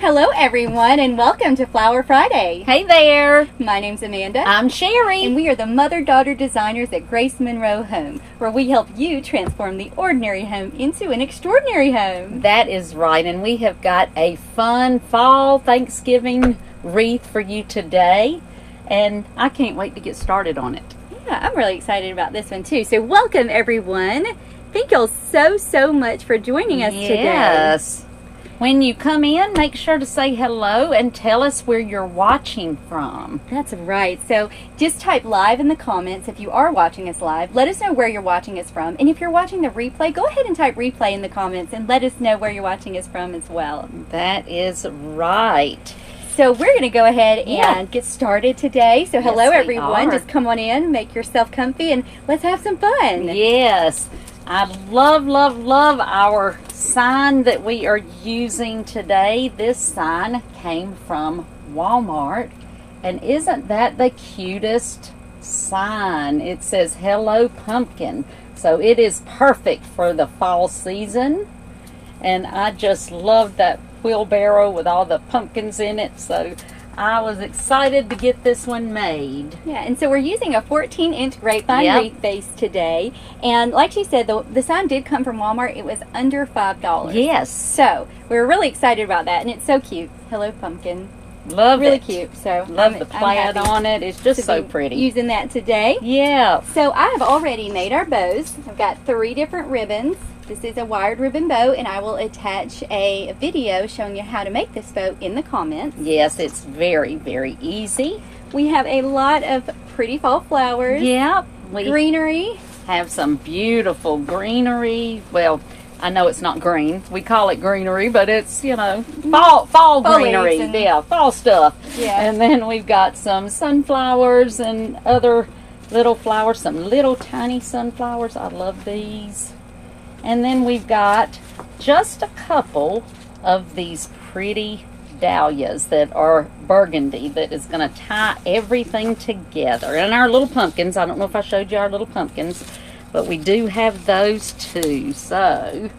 Hello everyone and welcome to Flower Friday. Hey there. My name's Amanda. I'm Sherry. And we are the mother-daughter designers at Grace Monroe Home, where we help you transform the ordinary home into an extraordinary home. That is right, and we have got a fun fall Thanksgiving wreath for you today, and I can't wait to get started on it. Yeah, I'm really excited about this one too. So welcome everyone. Thank y'all so much for joining us today. Yes. When you come in, make sure to say hello and tell us where you're watching from. That's right. So just type live in the comments if you are watching us live. Let us know where you're watching us from. And if you're watching the replay, go ahead and type replay in the comments and let us know where you're watching us from as well. That is right. So we're going to go ahead and get started today. So hello everyone. Are. Just come on in, make yourself comfy, and let's have some fun. Yes. I love our sign that we are using today. This sign came from Walmart, and isn't that the cutest sign? It says Hello Pumpkin, so it is perfect for the fall season, and I just love that wheelbarrow with all the pumpkins in it, so I was excited to get this one made. Yeah, and so we're using a 14-inch grapevine wreath base today. And like she said, the sign did come from Walmart. It was under $5. Yes. So we're really excited about that, and it's so cute. Hello, pumpkin. Love really it. Cute. So love the plaid on it. It's just so pretty. Using that today. Yeah. So I have already made our bows. I've got 3 different ribbons. This is a wired ribbon bow, and I will attach a video showing you how to make this bow in the comments. Yes, it's very easy. We have a lot of pretty fall flowers. Yep. We greenery. Have some beautiful greenery. Well, I know it's not green. We call it greenery, but it's, you know, fall greenery. Yeah, fall stuff. Yeah. And then we've got some sunflowers and other little flowers, some little tiny sunflowers. I love these. And then we've got just a couple of these pretty dahlias that are burgundy that is going to tie everything together. And our little pumpkins, I don't know if I showed you our little pumpkins, but we do have those too. So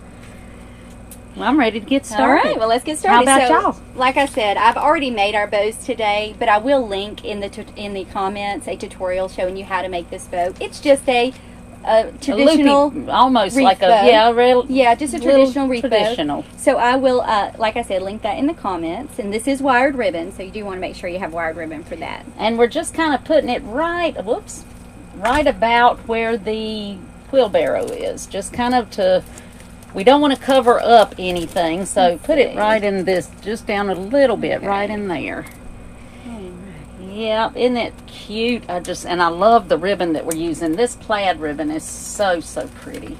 I'm ready to get started. All right, well, let's get started. How about y'all? Like I said, I've already made our bows today, but I will link in the comments a tutorial showing you how to make this bow. It's just a traditional loopy, almost wreath like a just a traditional wreath bow. traditional. So I will, like I said, link that in the comments. And this is wired ribbon, so you do want to make sure you have wired ribbon for that. And we're just kind of putting it right about where the wheelbarrow is, just kind of to. We don't want to cover up anything, so put it right in this, just down a little bit, right in there. Yeah, isn't it cute? I love the ribbon that we're using. This plaid ribbon is so pretty.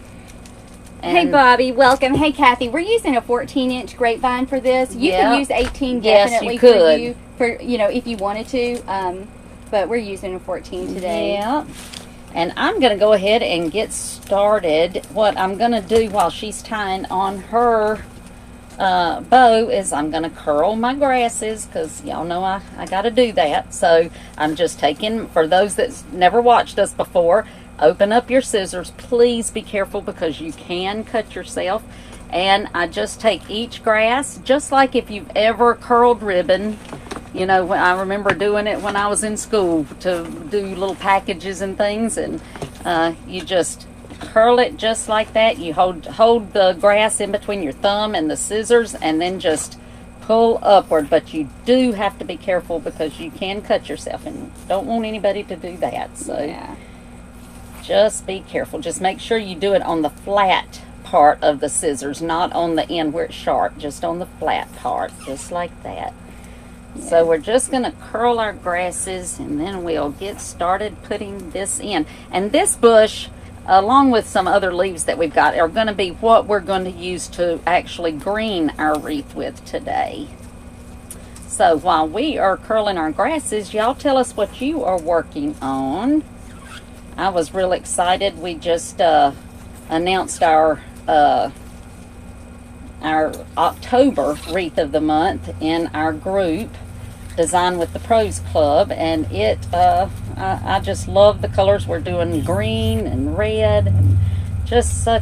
And hey Bobby, welcome. Hey Kathy, we're using a 14-inch grapevine for this. You can use 18 definitely you could. for if you wanted to. But we're using a 14 today. Yeah. And I'm going to go ahead and get started. What I'm going to do while she's tying on her bow is I'm going to curl my grasses, because y'all know I got to do that. So I'm just taking, for those that's never watched us before, open up your scissors. Please be careful because you can cut yourself. And I just take each grass, just like if you've ever curled ribbon. You know, I remember doing it when I was in school to do little packages and things, and you just curl it just like that. You hold the grass in between your thumb and the scissors, and then just pull upward. But you do have to be careful because you can cut yourself, and don't want anybody to do that. So just be careful. Just make sure you do it on the flat part of the scissors, not on the end where it's sharp, just on the flat part, just like that. So we're just going to curl our grasses, and then we'll get started putting this in. And this bush, along with some other leaves that we've got, are going to be what we're going to use to actually green our wreath with today. So while we are curling our grasses, y'all tell us what you are working on. I was real excited. We just announced our October wreath of the month in our group, Design with the Pros Club, and I just love the colors. We're doing green and red, and just so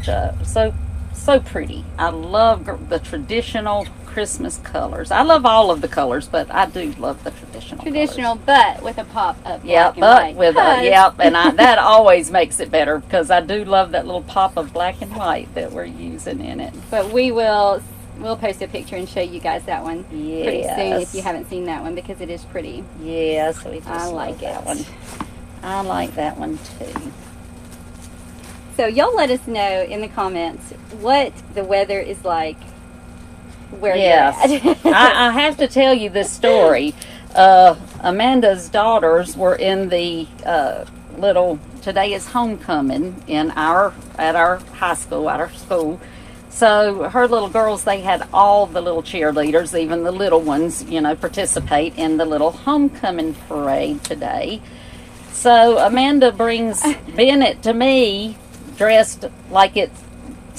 pretty. I love the traditional Christmas colors. I love all of the colors, but I do love the traditional colors. But with a pop of Yeah, black and but white. with a, yep, and that always makes it better because I do love that little pop of black and white that we're using in it. But we'll post a picture and show you guys that one pretty soon if you haven't seen that one, because it is pretty. Yes, we just I like that one. I like that one too. So y'all let us know in the comments what the weather is like where you're at. I have to tell you this story. Amanda's daughters were in the today is homecoming at our high school, at our school. So her little girls, they had all the little cheerleaders, even the little ones, participate in the little homecoming parade today. So Amanda brings Bennett to me dressed like it's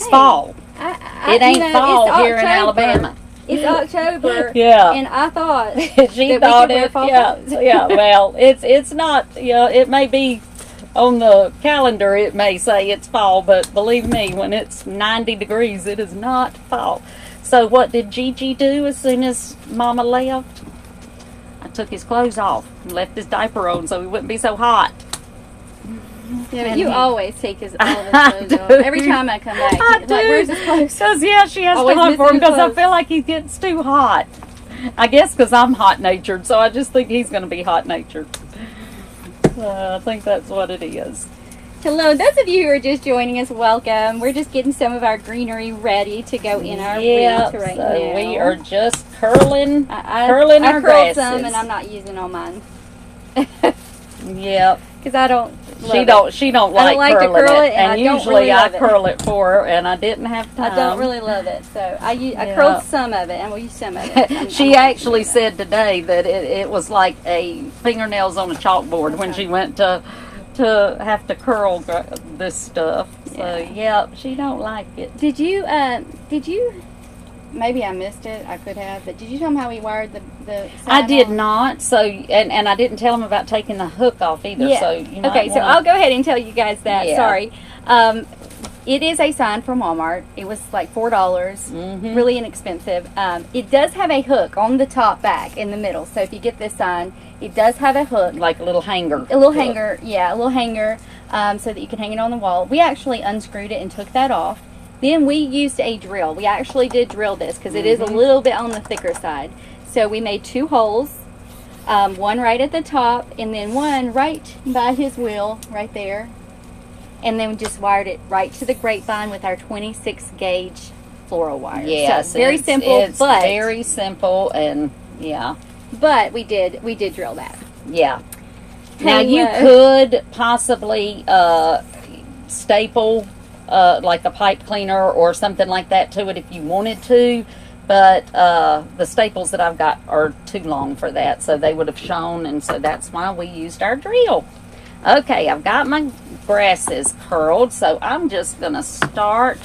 fall. It ain't fall here in Alabama. It's October. Yeah. And I thought she thought it. Yeah. Well, it's not. It may be on the calendar. It may say it's fall, but believe me, when it's 90 degrees, it is not fall. So what did Gigi do as soon as Mama left? I took his clothes off and left his diaper on so he wouldn't be so hot. Yeah, but you always take all of his clothes off. Every time I come back, I do. Like, where's his clothes? Because, she has Always to hunt for him because I clothes. feel like he gets too hot. I guess because I'm hot-natured, so I just think he's going to be hot-natured. I think that's what it is. Hello, those of you who are just joining us, welcome. We're just getting some of our greenery ready to go in our wreath right now. We are just curling I our curled grasses. some, and I'm not using all mine. Yep. Because I don't She don't like to curling curl it, it, and I don't usually really I love it. curl it for her, and I didn't have time. I don't really love it, so I curled some of it, and we'll use some of it. She actually said today that it was like a fingernails on a chalkboard when she went to have to curl this stuff. So she don't like it. Did you? Maybe I missed it. I could have, but did you tell them how we wired the sign I did on? not. So and I didn't tell them about taking the hook off either. Yeah. So you might okay, so wanna... I'll go ahead and tell you guys that. Yeah. Sorry. It is a sign from Walmart. It was like $4, really inexpensive. It does have a hook on the top back in the middle. So if you get this sign, it does have a hook. Like a little hanger. A little hanger, yeah, a little hanger, so that you can hang it on the wall. We actually unscrewed it and took that off. Then we used a drill. We actually did drill this because it is a little bit on the thicker side. So we made 2 holes, one right at the top and then one right by his wheel right there. And then we just wired it right to the grapevine with our 26 gauge floral wire. Yes, so very simple. It's very simple, and but we did drill that. Yeah. Now you could possibly staple like a pipe cleaner or something like that to it if you wanted to, but the staples that I've got are too long for that, so they would have shown, and so that's why we used our drill. Okay, I've got my grasses curled, so I'm just going to start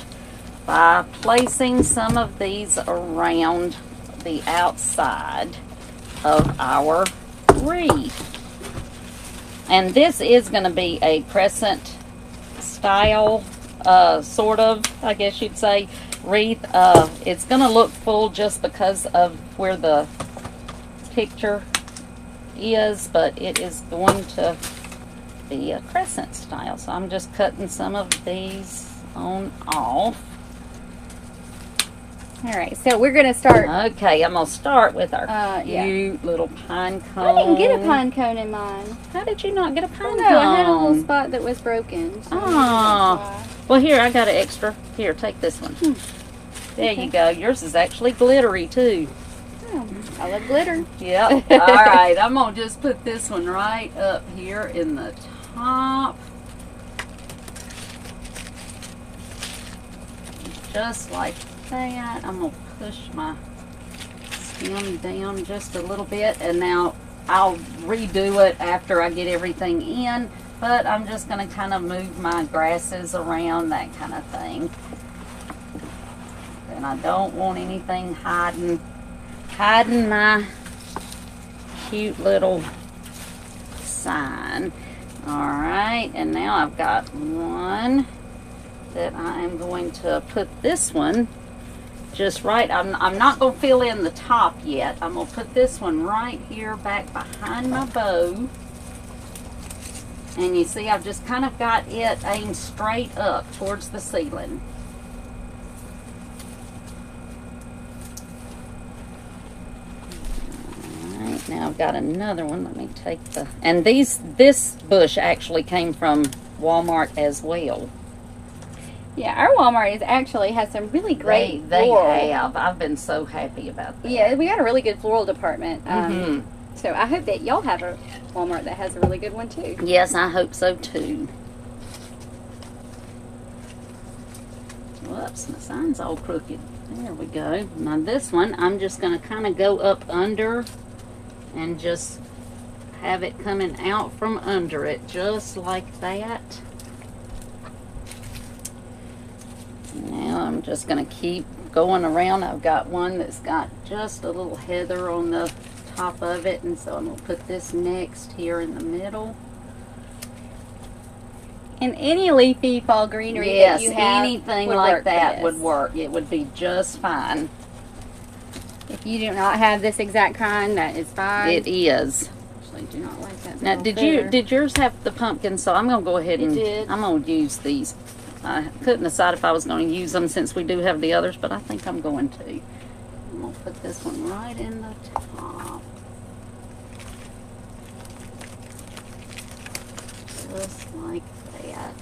by placing some of these around the outside of our wreath. And this is going to be a crescent style, sort of, I guess you'd say, wreath. It's going to look full just because of where the picture is, but it is going to be a crescent style. So I'm just cutting some of these on off. Alright, so we're going to start. Okay, I'm going to start with our cute little pine cone. I didn't get a pine cone in mine. How did you not get a pine cone? No, I had a little spot that was broken. So well, here, I got an extra. Here, take this one. There you go. Yours is actually glittery, too. Oh, I love glitter. Yep. Alright, I'm going to just put this one right up here in the top. Just like that. I'm going to push my stem down just a little bit, and now I'll redo it after I get everything in, but I'm just going to kind of move my grasses around, that kind of thing. And I don't want anything hiding my cute little sign. Alright, and now I've got one that I am going to put this one just right. I'm not going to fill in the top yet. I'm going to put this one right here back behind my bow. And you see, I've just kind of got it aimed straight up towards the ceiling. Alright, now I've got another one. Let me take the... And this bush actually came from Walmart as well. Yeah, our Walmart has some really great They floral. have. I've been so happy about that. Yeah, we got a really good floral department. So I hope that y'all have a Walmart that has a really good one too. Yes, I hope so too. Whoops, my sign's all crooked. There we go. Now this one, I'm just going to kind of go up under and just have it coming out from under it, just like that. Now I'm just going to keep going around. I've got one that's got just a little heather on the top of it, and so I'm going to put this next here in the middle. And any leafy fall greenery that you have, anything like that would work. It would be just fine. If you do not have this exact kind, that is fine. It is. Actually, do not like that. Now, did yours have the pumpkin? So I'm going to go ahead and I'm going to use these. I couldn't decide if I was going to use them since we do have the others, but I think I'm going to. I'm going to put this one right in the top. Just like that.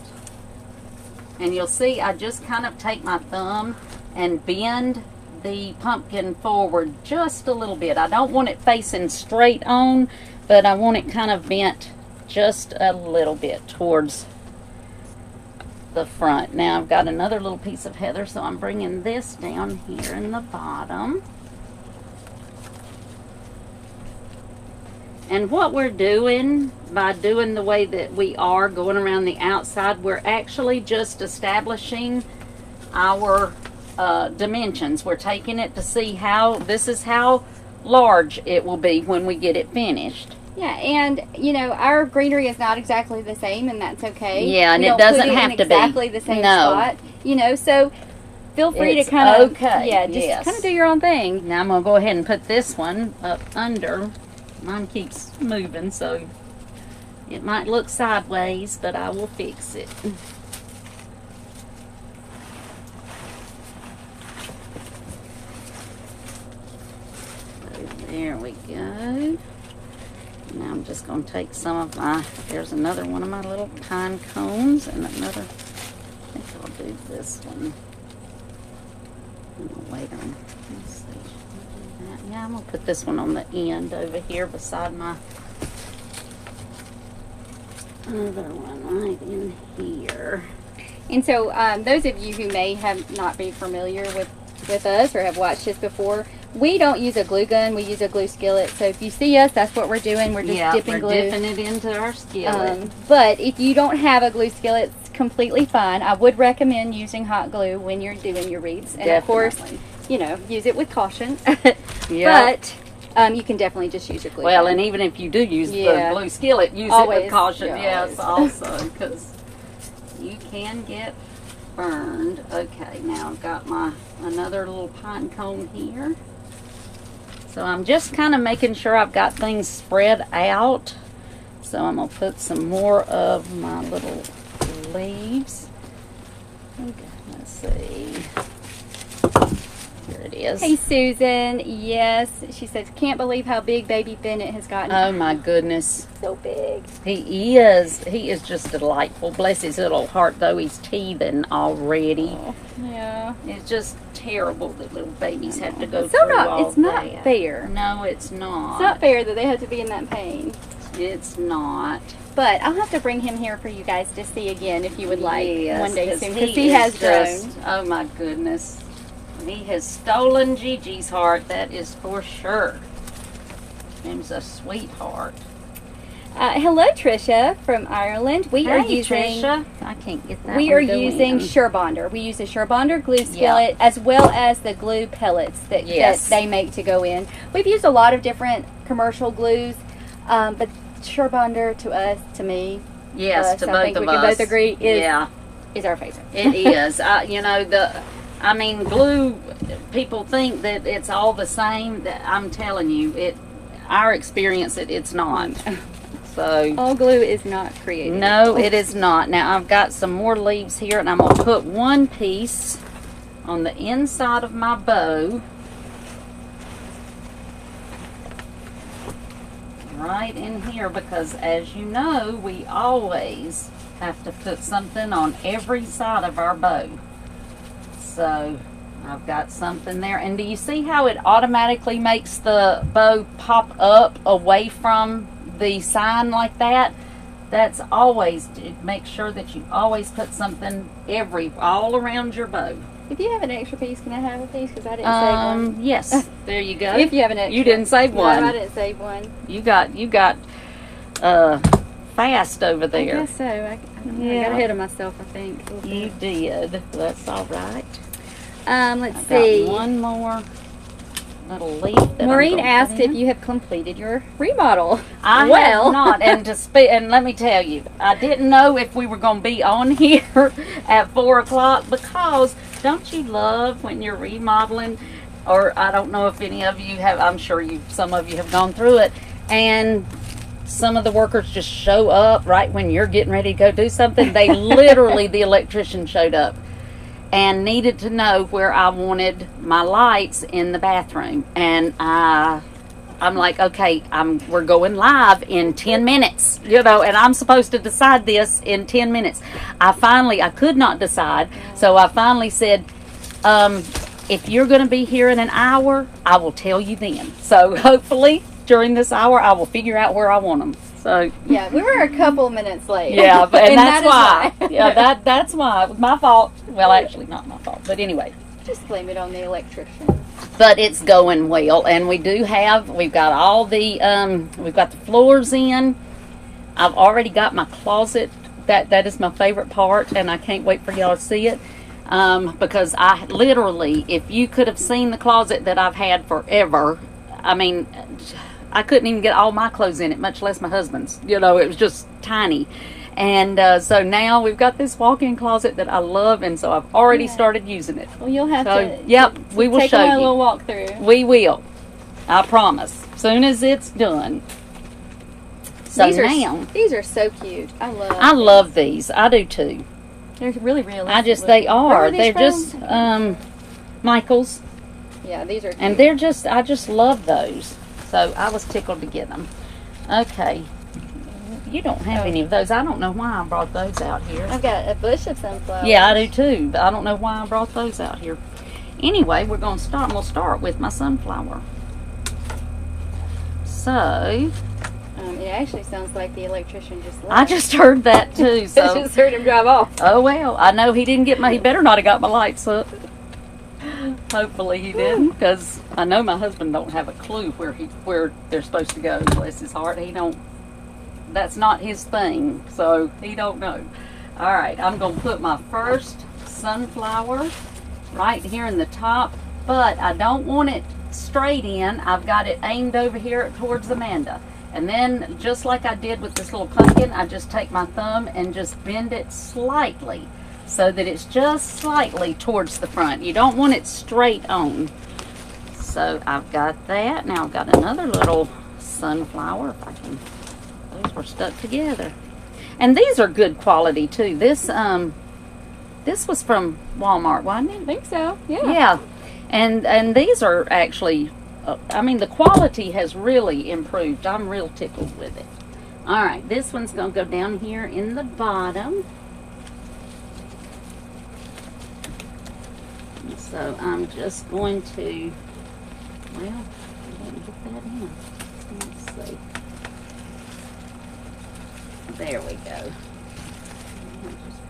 And you'll see I just kind of take my thumb and bend the pumpkin forward just a little bit. I don't want it facing straight on, but I want it kind of bent just a little bit towards the front. Now I've got another little piece of heather, so I'm bringing this down here in the bottom. And what we're doing by doing the way that we are going around the outside, we're actually just establishing our dimensions. We're taking it to see how, this is how large it will be when we get it finished. Yeah, and you know, our greenery is not exactly the same, and that's okay. Yeah, and it doesn't have to be exactly the same no spot. You know, so feel free to kind of just kind of do your own thing. Now I'm gonna go ahead and put this one up under. Mine keeps moving, so it might look sideways, but I will fix it. So there we go. Now I'm just going to take some of my, there's another one of my little pine cones, and another, I think I'll do this one. I'm going to wait on, let's see. Yeah, I'm going to put this one on the end over here beside my other one right in here. And so those of you who may have not be familiar with us or have watched this before, we don't use a glue gun, we use a glue skillet. So if you see us, that's what we're doing. We're just dipping glue. Dipping it into our skillet. But if you don't have a glue skillet, it's completely fine. I would recommend using hot glue when you're doing your wreaths. And of course, you know, use it with caution. But you can definitely just use your glue gun. And even if you do use the glue skillet, use it with caution. Yes, also, because you can get burned. Okay, now I've got my another little pine cone here. So I'm just kind of making sure I've got things spread out. So I'm going to put some more of my little leaves. Okay, let's see. Here it is. Hey Susan, yes, she says, can't believe how big baby Bennett has gotten. Oh my goodness. So big. He is just delightful. Bless his little heart though, he's teething already. Oh, yeah. It's just terrible that little babies have to go through all It's not fair. No, it's not. It's not fair that they have to be in that pain. It's not. But I'll have to bring him here for you guys to see again if you would like one day soon. Because he has grown. Oh my goodness. He has stolen Gigi's heart, that is for sure. Him's a sweetheart. Hello, Tricia from Ireland. We are using. Trisha. I can't get that. We are using Surebonder. We use a Surebonder glue skillet as well as the glue pellets that they make to go in. We've used a lot of different commercial glues, but Surebonder to me, yes, to both of us, we can both agree is our favorite. It is. You know, I mean, glue, people think that it's all the same. I'm telling you, our experience, it's not. So all glue is not created. No, it is not. Now, I've got some more leaves here, and I'm going to put one piece on the inside of my bow. Right in here, because as you know, we always have to put something on every side of our bow. So I've got something there. And do you see how it automatically makes the bow pop up away from the sign like that? That's always, make sure that you always put something all around your bow. If you have an extra piece, can I have a piece? Because I didn't save one. Yes, there you go. If you have an extra. You didn't save one. No, I didn't save one. You got fast over there. I guess so. I got ahead of myself, I think. You did. That's all right. Let's see. Got one more little leaf. Maureen asked if you have completed your remodel. I have not, and let me tell you, I didn't know if we were going to be on here at 4 o'clock, because don't you love when you're remodeling? Or I don't know if any of you have. I'm sure some of you have gone through it, and some of the workers just show up right when you're getting ready to go do something. They literally, the electrician showed up and needed to know where I wanted my lights in the bathroom. And I'm like, okay, we're going live in 10 minutes, and I'm supposed to decide this in 10 minutes. I could not decide, so I finally said, if you're going to be here in an hour, I will tell you then. So hopefully during this hour, I will figure out where I want them. So yeah, we were a couple minutes late. Yeah, but and that's why. Yeah, that's why. It was my fault. Well, actually, not my fault. But anyway, just blame it on the electrician. But it's going well, and we've got all the we've got the floors in. I've already got my closet. That is my favorite part, and I can't wait for y'all to see it. Because I literally, if you could have seen the closet that I've had forever, I mean, I couldn't even get all my clothes in it, much less my husband's. It was just tiny. And so now we've got this walk-in closet that I love, and so I've already started using it. Well, you'll have to. Yep, we will show you. Take a little walk through. We will. I promise. Soon as it's done. So these are so cute. I love these. I do too. They're really realistic. They are. They're just Michael's. Yeah, these are cute. And I just love those. So I was tickled to get them. Okay. You don't have any of those. I don't know why I brought those out here. I've got a bush of sunflowers. Yeah, I do too. But I don't know why I brought those out here. Anyway, we'll start with my sunflower. So it actually sounds like the electrician just left. I just heard that too. So I just heard him drive off. Oh well, I know he didn't get he better not have got my lights up. Hopefully he didn't, because I know my husband don't have a clue where they're supposed to go. Bless his heart, he don't. That's not his thing, so he don't know. All right, I'm gonna put my first sunflower right here in the top, but I don't want it straight in. I've got it aimed over here towards Amanda. And then, just like I did with this little pumpkin, I just take my thumb and just bend it slightly so that it's just slightly towards the front. You don't want it straight on. So I've got that. Now I've got another little sunflower. If I can, those were stuck together. And these are good quality too. This was from Walmart, wasn't it? I think so. Yeah. Yeah. And these are actually, I mean, the quality has really improved. I'm real tickled with it. All right, this one's going to go down here in the bottom. So I'm just going to, well, I didn't get that in. Let's see. There we go. Just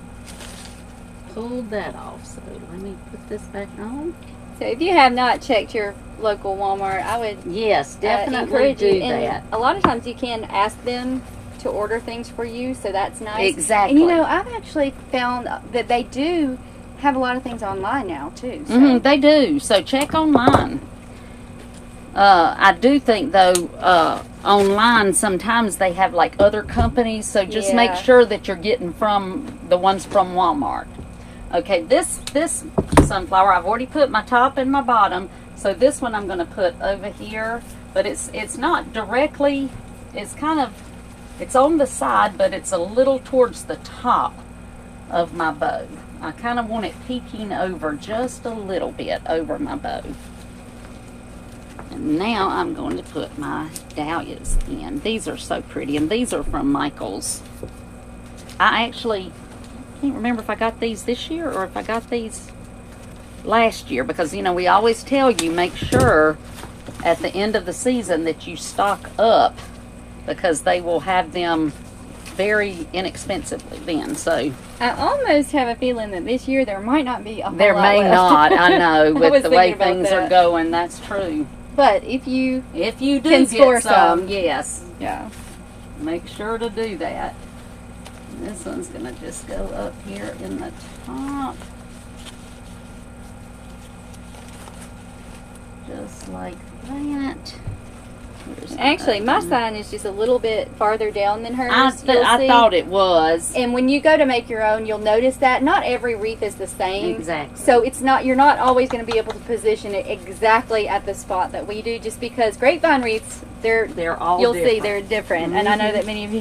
pulled that off. So let me put this back on. So if you have not checked your local Walmart, I would definitely encourage do you. that. And a lot of times you can ask them to order things for you, so that's nice. Exactly. And I've actually found that they do have a lot of things online now too. So. They do. So check online. I do think though, online sometimes they have like other companies, so just make sure that you're getting from the ones from Walmart. Okay, this sunflower, I've already put my top and my bottom. So this one I'm going to put over here, but it's not directly, it's kind of, it's on the side, but it's a little towards the top of my bow. I kind of want it peeking over just a little bit over my bow. And now I'm going to put my dahlias in. These are so pretty, and these are from Michael's. I actually can't remember if I got these this year or if I got these last year, because you know we always tell you make sure at the end of the season that you stock up, because they will have them very inexpensively then. So I almost have a feeling that this year there might not be a whole there lot may left. not. I know with the way thinking about things that. are going, that's true. But if you do can score get some, some. yes, yeah, make sure to do that. And this one's gonna just go up here in the top, just like that. actually, my sign is just a little bit farther down than hers. I thought it was. And when you go to make your own, you'll notice that not every wreath is the same. Exactly. So it's not, you're not always going to be able to position it exactly at the spot that we do, just because grapevine wreaths, They're all you'll different. see they're different. And I know that many of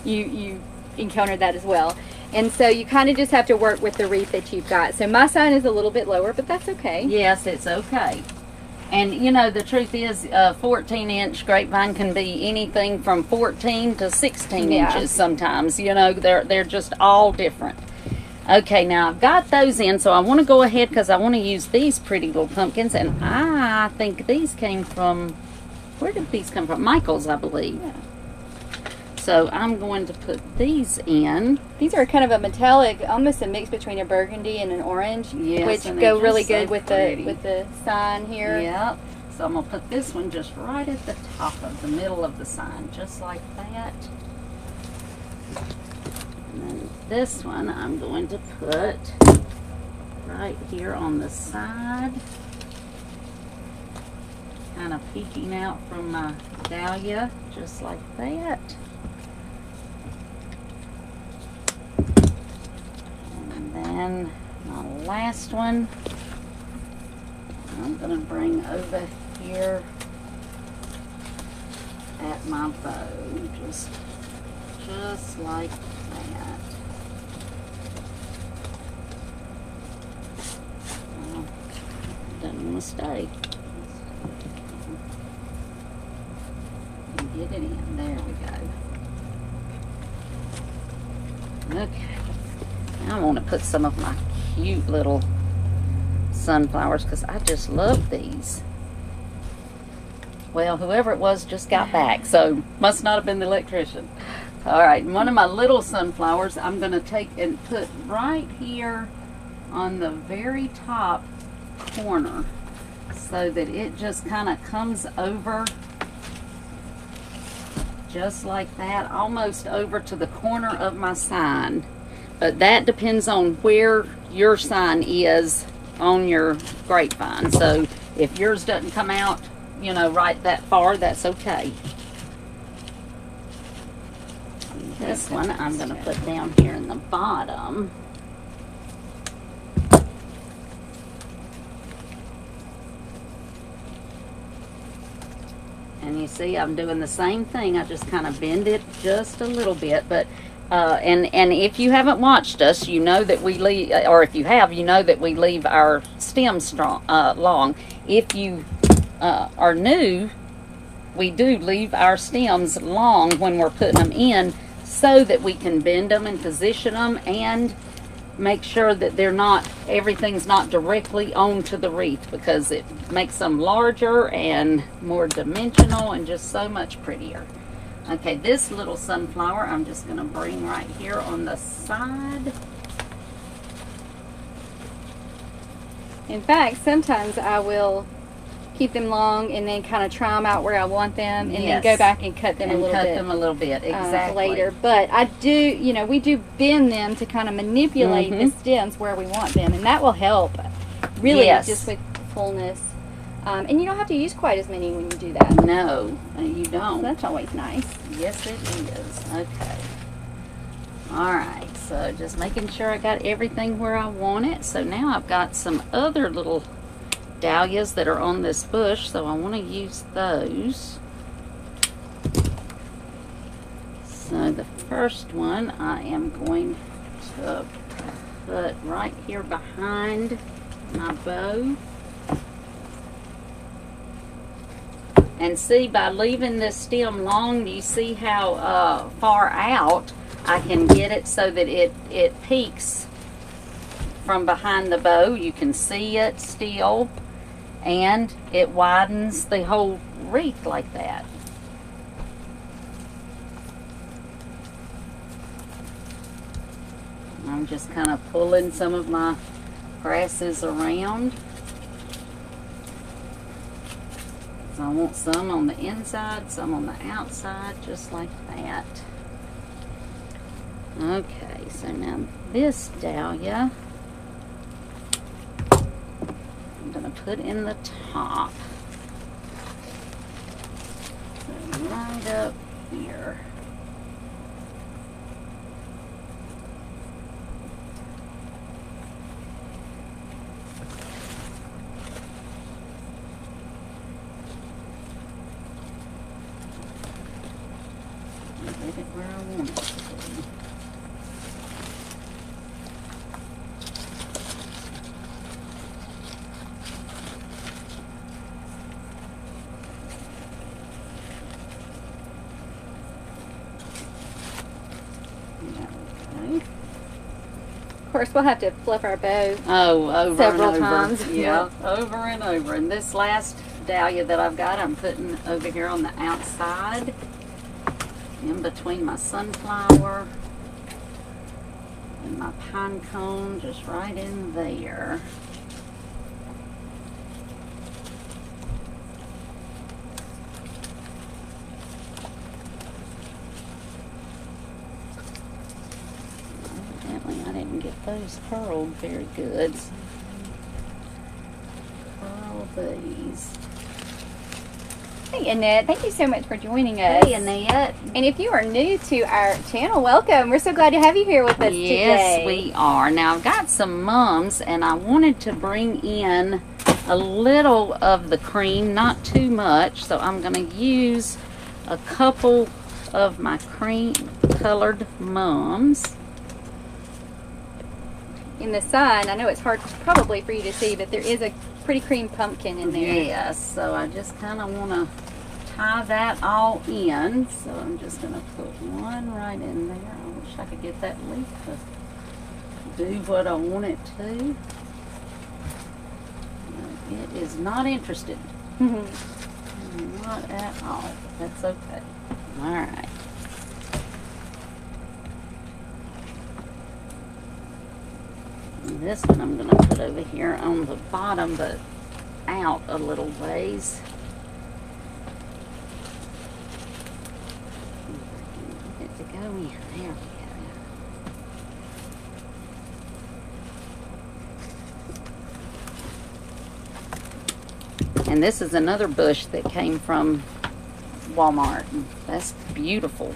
you encountered that as well. And so you kind of just have to work with the wreath that you've got. So my sign is a little bit lower, but that's okay. Yes, it's okay. And you know, the truth is, 14-inch grapevine can be anything from 14 to 16 inches sometimes. You know, they're just all different. Okay, now I've got those in, so I want to go ahead because I want to use these pretty little pumpkins. And I think these came from, where did these come from? Michael's, I believe. Yeah. So I'm going to put these in. These are kind of a metallic, almost a mix between a burgundy and an orange, Yes, which and go they're really just so good with pretty. the sign here. Yep. So I'm going to put this one just right at the top of the middle of the sign, just like that. And then this one I'm going to put right here on the side, kind of peeking out from my dahlia, just like that. And then my last one I'm going to bring over here at my bow, just like that. Oh, doesn't want to stay. Get it in. There we go. Okay. Now I want to put some of my cute little sunflowers, because I just love these. Well, whoever it was just got back, so must not have been the electrician. All right, and one of my little sunflowers I'm going to take and put right here on the very top corner, so that it just kind of comes over just like that, almost over to the corner of my sign. But that depends on where your sign is on your grapevine. So if yours doesn't come out, you know, right that far, that's okay. This one I'm going to put down here in the bottom. And you see I'm doing the same thing. I just kind of bend it just a little bit. But and if you haven't watched us, you know that we leave, or if you have, you know that we leave our stems long. If you are new, we do leave our stems long when we're putting them in, so that we can bend them and position them and make sure that they're not, everything's not directly onto the wreath, because it makes them larger and more dimensional and just so much prettier. Okay, this little sunflower I'm just going to bring right here on the side. In fact, sometimes I will keep them long and then kind of try them out where I want them, and then go back and cut them a little bit. Exactly. Later. But I do, you know, we do bend them to kind of manipulate the stems where we want them, and that will help really just with fullness. And you don't have to use quite as many when you do that. No, you don't. So that's always nice. Yes, it is. Okay. Alright, so just making sure I got everything where I want it. So now I've got some other little dahlias that are on this bush, so I want to use those. So the first one I am going to put right here behind my bow. And see, by leaving this stem long, do you see how far out I can get it so that it peaks from behind the bow? You can see it still, and it widens the whole wreath like that. I'm just kind of pulling some of my grasses around. So I want some on the inside, some on the outside, just like that. Okay, so now this dahlia, I'm going to put in the top. So right up here. Get it where I want it to be. Okay. Of course, we'll have to fluff our bow Over several and over. times. Yeah, over and over. And this last dahlia that I've got, I'm putting over here on the outside, in between my sunflower and my pine cone, just right in there. Evidently I didn't get those curled very good. Curl these. Hey Annette, thank you so much for joining us. Hey Annette. And if you are new to our channel, welcome. We're so glad to have you here with us today. Yes, we are. Now I've got some mums and I wanted to bring in a little of the cream, not too much. So I'm going to use a couple of my cream colored mums. In the sun, I know it's hard probably for you to see, but there is a pretty cream pumpkin in there. Yes, so I just kind of want to tie that all in. So I'm just going to put one right in there. I wish I could get that leaf to do what I want it to. It is not interested. Not at all. That's okay. All right. And this one I'm going to put over here on the bottom, but out a little ways. Get it to go in. There we go. And this is another bush that came from Walmart. That's beautiful.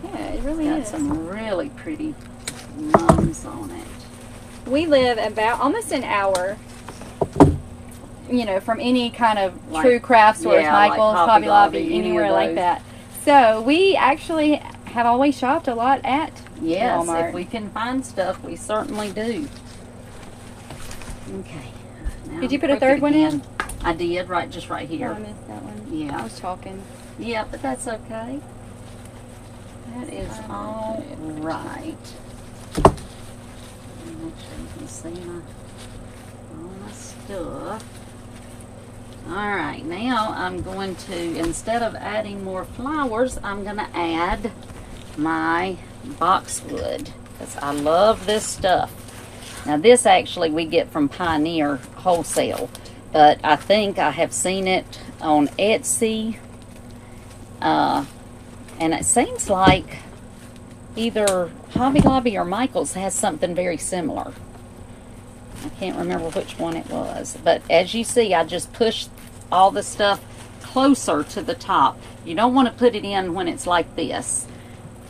Yeah, it really Got is. some really pretty mums on it. We live about almost an hour, you know, from any kind of Like, true craft stores, yeah, like Michael's, Hobby Hobby Lobby, Lobby, any anywhere of like those. that. So we actually have always shopped a lot at Yes, Walmart. if we can find stuff, we certainly do. Okay. Now Did you I'm put a third crooked one again. in? I did, right, just right Oh, here. I missed that one. Yeah. I was talking. Yeah, but that's okay. That is all right. Make sure you can see all my stuff. Alright, now I'm going to, instead of adding more flowers, I'm going to add my boxwood, because I love this stuff. Now this actually we get from Pioneer Wholesale, but I think I have seen it on Etsy, and it seems like either Hobby Lobby or Michael's has something very similar. I can't remember which one it was, but as you see, I just pushed all the stuff closer to the top. You don't want to put it in when it's like this.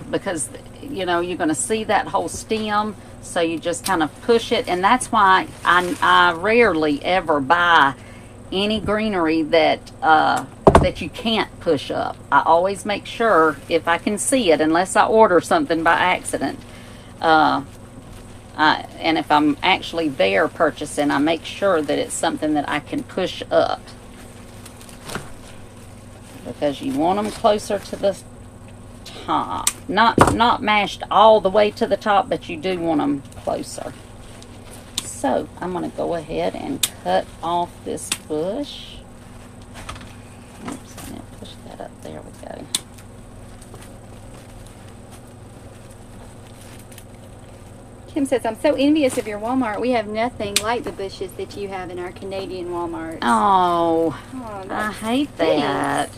because, you know, you're going to see that whole stem. So you just kind of push it, and that's why I rarely ever buy any greenery that that you can't push up. I always make sure, if I can see it, unless I order something by accident, and if I'm actually there purchasing, I make sure that it's something that I can push up, because you want them closer to the top. Not mashed all the way to the top, but you do want them closer. So I'm going to go ahead and cut off this bush. Oops, I need to push that up. There we go. Kim says, I'm so envious of your Walmart. We have nothing like the bushes that you have in our Canadian Walmarts. Oh, I hate that.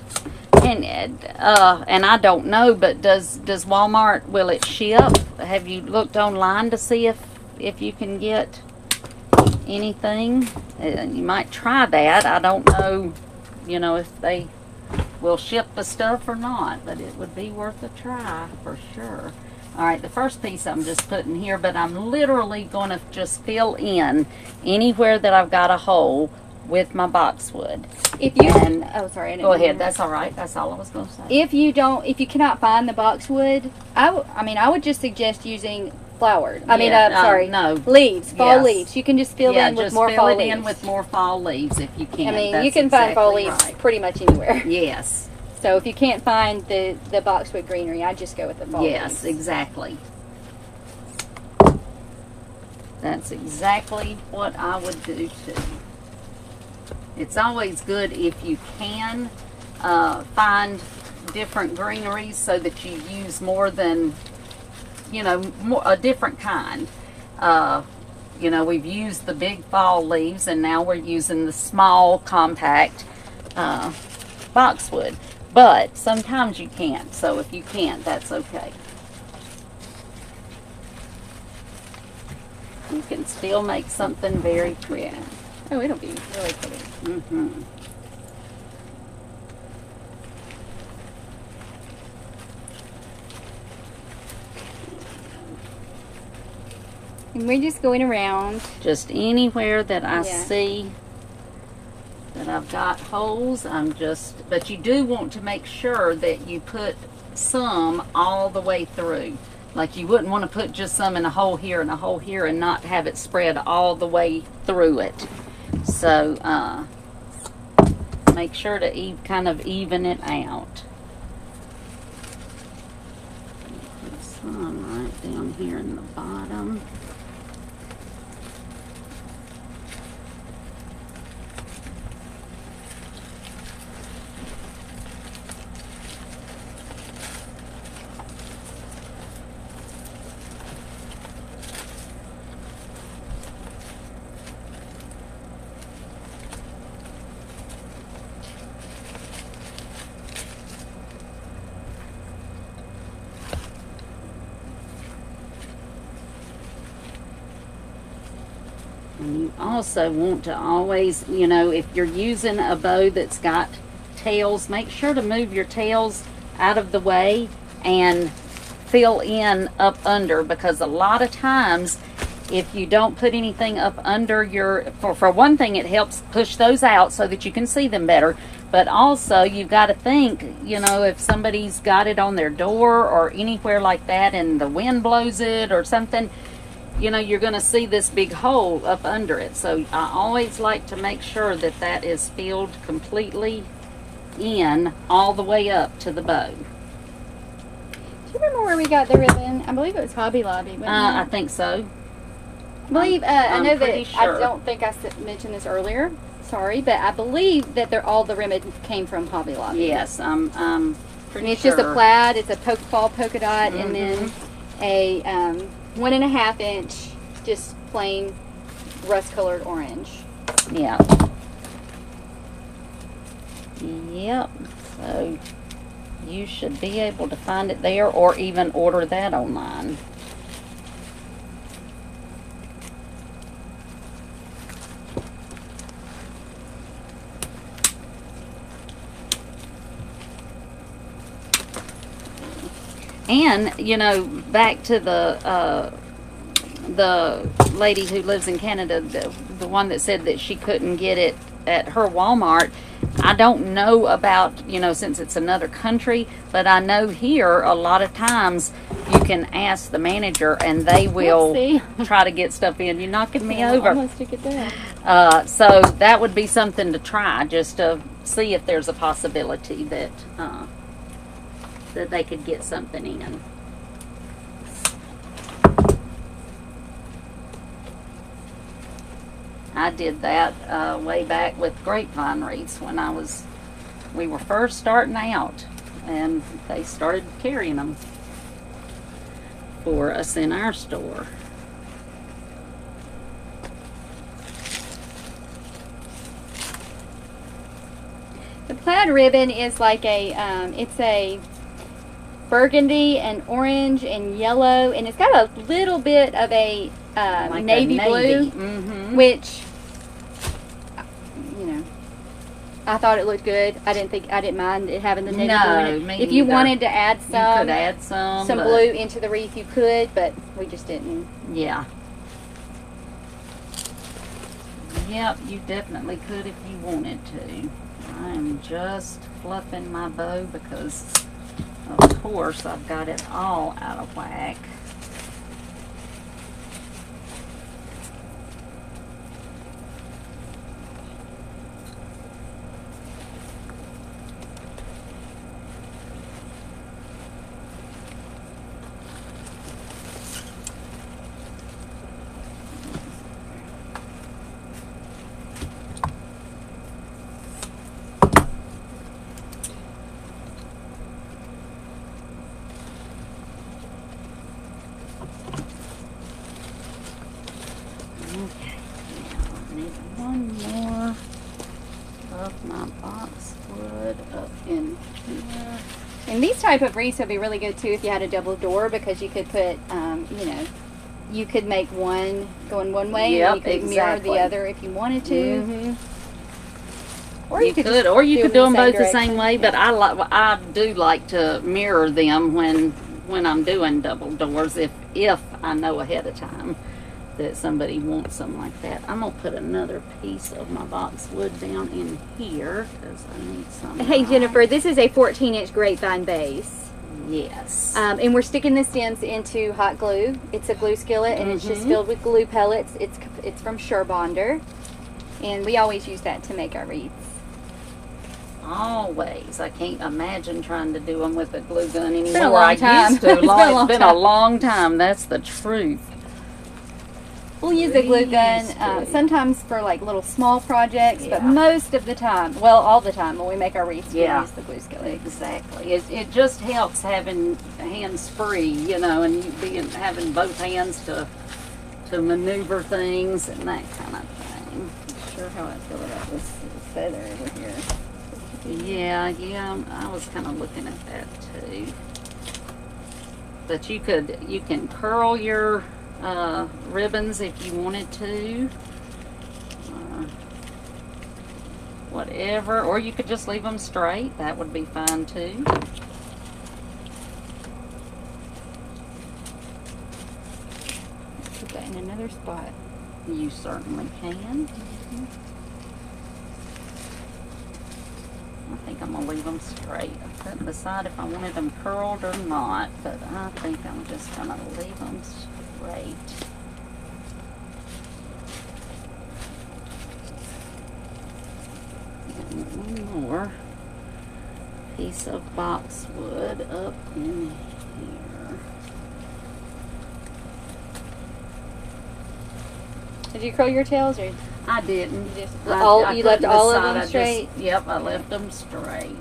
And I don't know, but does Walmart, will it ship? Have you looked online to see if you can get anything? You might try that. I don't know, you know, if they will ship the stuff or not, but it would be worth a try for sure. All right, the first piece I'm just putting here, but I'm literally going to just fill in anywhere that I've got a hole with my boxwood. If you oh, sorry, I didn't go ahead. That's all right. That's all I was going to say. If you cannot find the boxwood, I would just suggest using flowered. Leaves, fall leaves. You can just fill in with more fall leaves. Fill it in with more fall leaves if you can. I mean, you can find fall leaves pretty much anywhere. Yes. So if you can't find the Boxwood Greenery, I just go with the fall leaves. Yes, exactly. That's exactly what I would do too. It's always good if you can find different greeneries so that you use more than, you know, a different kind. You know, we've used the big fall leaves, and now we're using the small, compact boxwood. But sometimes you can't, so if you can't, that's okay. You can still make something very pretty. Oh, it'll be really pretty. Mm-hmm. And we're just going around. Just anywhere that I see that I've got holes, but you do want to make sure that you put some all the way through. Like, you wouldn't want to put just some in a hole here and a hole here and not have it spread all the way through it. So make sure to kind of even it out. Put some right down here in the bottom. And you also want to always, you know, if you're using a bow that's got tails, make sure to move your tails out of the way and fill in up under, because a lot of times if you don't put anything up under your, for one thing, it helps push those out so that you can see them better. But also, you've got to think, you know, if somebody's got it on their door or anywhere like that and the wind blows it or something, you know, you're going to see this big hole up under it. So I always like to make sure that that is filled completely in all the way up to the bow. Do you remember where we got the ribbon? I believe it was Hobby Lobby. I think so. I believe, I know that, sure. I don't think I mentioned this earlier, sorry, but I believe that all the ribbon came from Hobby Lobby. Yes, I'm pretty and it's sure. just a plaid, it's a fall polka dot, and then a 1.5 inch, just plain rust colored orange. Yeah. Yep. So you should be able to find it there, or even order that online. And, you know, back to the lady who lives in Canada, the one that said that she couldn't get it at her Walmart. I don't know about, you know, since it's another country, but I know here a lot of times you can ask the manager and they will try to get stuff in. You're knocking me over. Almost took it down. So that would be something to try, just to see if there's a possibility that that they could get something in. I did that way back with grapevine wreaths when we were first starting out, and they started carrying them for us in our store. The plaid ribbon is like it's a burgundy and orange and yellow, and it's got a little bit of a Like navy a blue, which, you know, I thought it looked good. I didn't mind it having the navy blue in it. Me If you either. wanted to add You could add some but- blue into the wreath, you could, but we just didn't. Yeah. Yep, you definitely could if you wanted to. I'm just fluffing my bow because, of course, I've got it all out of whack. Okay, now I need one more of my boxwood up in here. And these type of wreaths would be really good too if you had a double door, because you could put, you know, you could make one going one way, Yep, and you could mirror exactly. the other if you wanted to. Mm-hmm. Or You could, just or you could do them both the direction. same way. But I do like to mirror them when I'm doing double doors, if I know ahead of time that somebody wants something like that. I'm gonna put another piece of my boxwood down in here because I need some. Hey Jennifer, this is a 14-inch grapevine base. Yes. And we're sticking the stems into hot glue. It's a glue skillet, and it's just filled with glue pellets. It's from Surebonder, and we always use that to make our wreaths. Always. I can't imagine trying to do them with a glue gun anymore. been a long time. Used to. It's been a long Long time. That's the truth. We'll use a glue gun Used to. sometimes for like little small projects, but Yeah. most of the time, well, all the time when we make our wreaths, we Yeah. use the glue skillet. Exactly. It just helps having hands free, you know, and having both hands to maneuver things and that kind of thing. Not sure how I feel about this feather over here. Yeah, I was kind of looking at that too. But you can curl your ribbons if you wanted to. Whatever, or you could just leave them straight. That would be fine too. Put that in another spot. You certainly can. I think I'm going to leave them straight. I couldn't decide if I wanted them curled or not, but I think I'm just going to leave them straight. And one more piece of boxwood up in here. Did you curl your tails, or I didn't. you just I you left couldn't all of decide. them I just- straight? Yep, I left them straight.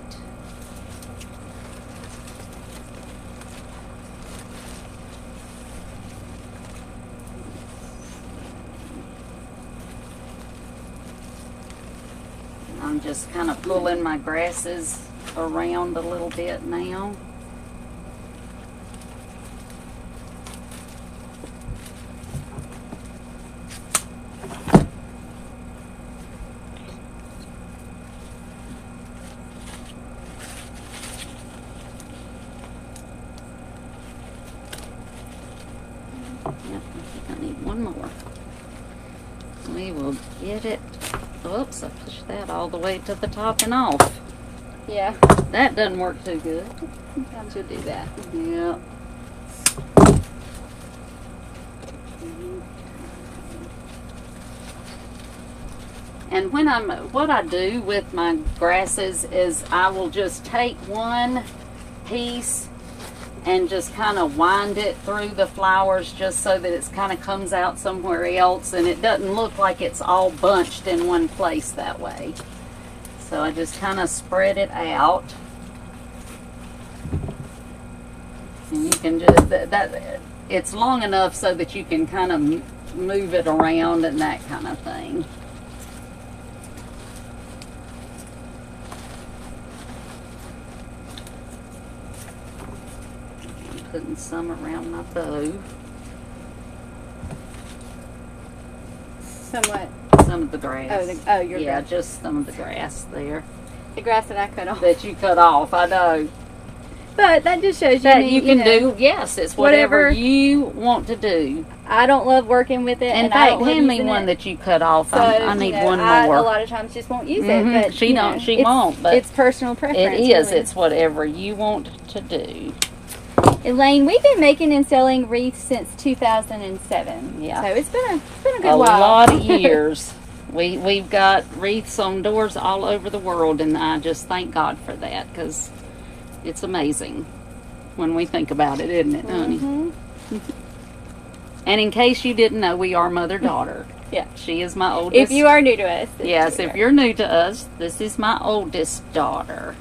I'm just kind of pulling my grasses around a little bit now. Yep, I think I need one more. We will get it. Oops, I pushed that all the way to the top and off. Yeah. That doesn't work too good. Sometimes you'll do that. Yeah. And what I do with my grasses is I will just take one piece and just kind of wind it through the flowers just so that it kind of comes out somewhere else and it doesn't look like it's all bunched in one place that way. So I just kind of spread it out. And you can just, it's long enough so that you can kind of move it around and that kind of thing. Putting some around my bow. Somewhat. Some of the grass. Oh, your yeah, grass. just some of the grass there. The grass that I cut off. That you cut off, I know. But that just shows you that you can know, do. Yes, it's whatever you want to do. I don't love working with it. In fact, hand me one that you cut off. So, I need one more. I a lot of times just won't use it. But she won't. But it's personal preference. It is. Really. It's whatever you want to do. Elaine, we've been making and selling wreaths since 2007. Yeah. So it's been a good a while. Lot of years. We've got wreaths on doors all over the world, and I just thank God for that because it's amazing when we think about it, isn't it, honey? And in case you didn't know, we are mother-daughter. Yeah. She is my oldest. If you are new to us. Yes, if you're new to us, this is my oldest daughter.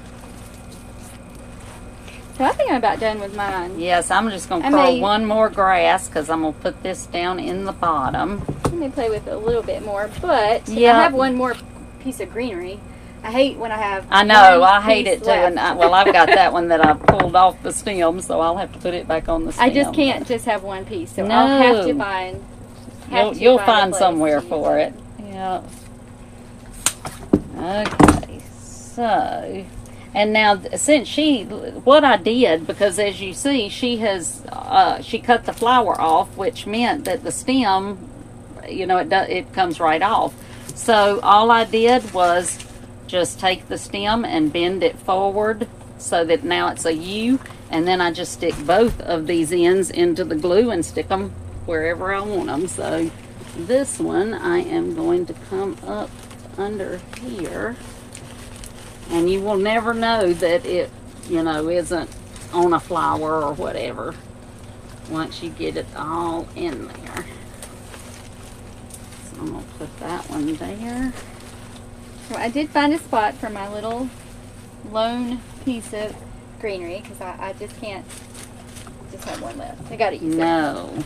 So I think I'm about done with mine. Yes, I'm just going to curl one more grass because I'm going to put this down in the bottom. Let me play with it a little bit more, but I have one more piece of greenery. I hate when I have. I know, I hate it too. Left. And I've got that one that I pulled off the stem, so I'll have to put it back on the stem. I just can't just have one piece, so no. I'll have to find. You'll find somewhere for it. Yeah. Okay, so. And now, since what I did, because as you see, she cut the flower off, which meant that the stem, it comes right off. So all I did was just take the stem and bend it forward so that now it's a U, and then I just stick both of these ends into the glue and stick them wherever I want them. So this one, I am going to come up under here. And you will never know that it, isn't on a flower or whatever once you get it all in there. So I'm going to put that one there. Well, I did find a spot for my little lone piece of greenery because I just can't just have one left. I got to use it. No.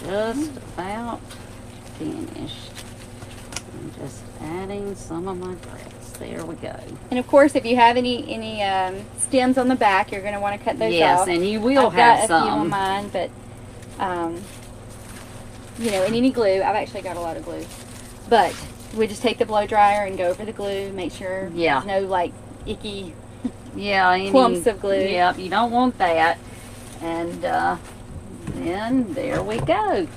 Just about finished. I'm just adding some of my grass. There we go. And of course, if you have any stems on the back, you're going to want to cut those off. Yes, and you will I've have got some. a few on mine, but and any glue. I've actually got a lot of glue, but we just take the blow dryer and go over the glue. Make sure there's no like icky clumps of glue. Yeah, you don't want that. And then there we go.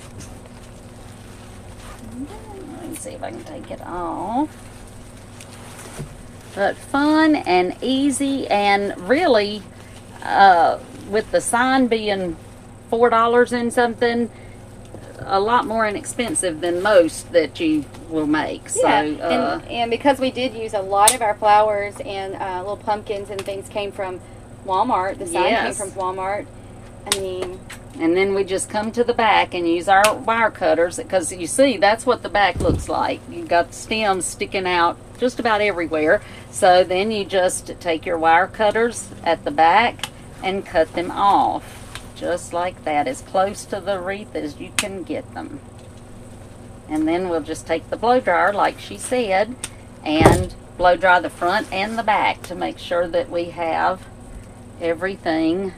Let me see if I can take it off. But fun and easy, and really, with the sign being $4 and something, a lot more inexpensive than most that you will make. Yeah, so, and because we did use a lot of our flowers and little pumpkins and things came from Walmart. The sign came from Walmart. I mean, and then we just come to the back and use our wire cutters, because you see that's what the back looks like. You've got the stems sticking out just about everywhere. So then you just take your wire cutters at the back and cut them off just like that, as close to the wreath as you can get them. And then we'll just take the blow dryer, like she said, and blow dry the front and the back to make sure that we have everything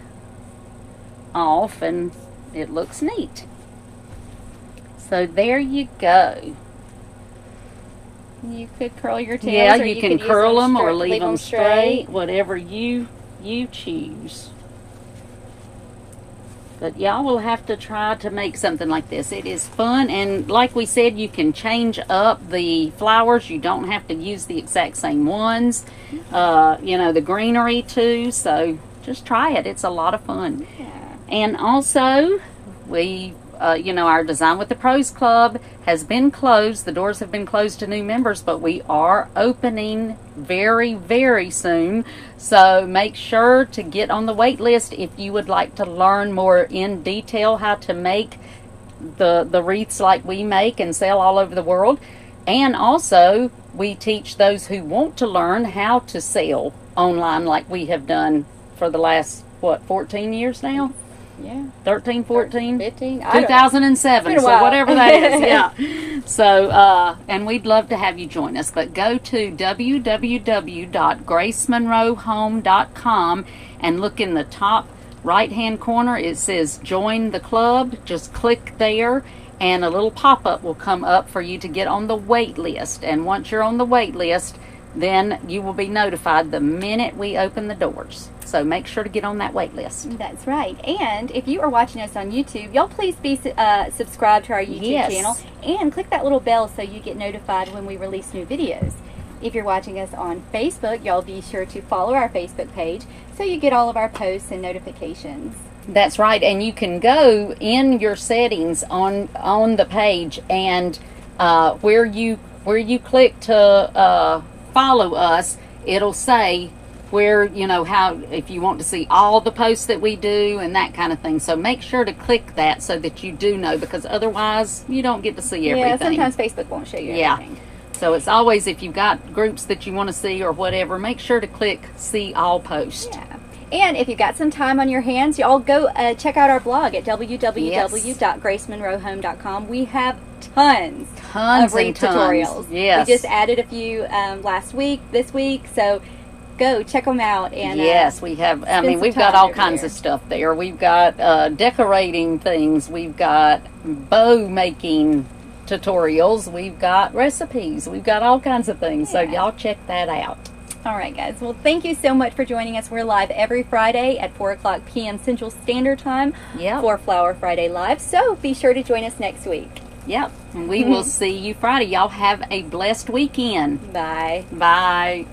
off and it looks neat. So there you go. You could curl your tails. Yeah, or you could can use curl them or straight- leave them straight, whatever you choose. But y'all will have to try to make something like this. It is fun, and like we said, you can change up the flowers. You don't have to use the exact same ones. You know, the greenery too, so just try it. It's a lot of fun. Yeah. And also, we, you know, our Design with the Pros Club has been closed. The doors have been closed to new members, but we are opening very, very soon. So make sure to get on the wait list if you would like to learn more in detail how to make the wreaths like we make and sell all over the world. And also, we teach those who want to learn how to sell online like we have done for the last, what, 14 years now? Yeah. 13, 14? 15? 2007, so whatever that is, yeah. So, and we'd love to have you join us, but go to www.gracemonroehome.com and look in the top right-hand corner. It says Join the Club. Just click there, and a little pop-up will come up for you to get on the wait list. And once you're on the wait list, then you will be notified the minute we open the doors. So make sure to get on that wait list. That's right. And if you are watching us on YouTube, y'all please be subscribed to our YouTube channel and click that little bell so you get notified when we release new videos. If you're watching us on Facebook, y'all be sure to follow our Facebook page so you get all of our posts and notifications. That's right. And you can go in your settings on the page, and where you click to follow us, it'll say where, you know, how, if you want to see all the posts that we do and that kind of thing. So make sure to click that so that you do know, because otherwise you don't get to see everything. Yeah, sometimes Facebook won't show you everything. So it's always, if you've got groups that you want to see or whatever, make sure to click see all posts. Yeah. And if you've got some time on your hands, y'all go check out our blog at www.gracemonroehome.com. We have tons of wreath tutorials. Yes. We just added a few this week, so go check them out. And yes, we have. I mean, we've got all kinds of stuff there. We've got decorating things. We've got bow making tutorials. We've got recipes. We've got all kinds of things. So y'all check that out. All right, guys. Well, thank you so much for joining us. We're live every Friday at 4 o'clock p.m. Central Standard Time for Flower Friday Live. So be sure to join us next week. Yep. And we will see you Friday. Y'all have a blessed weekend. Bye. Bye.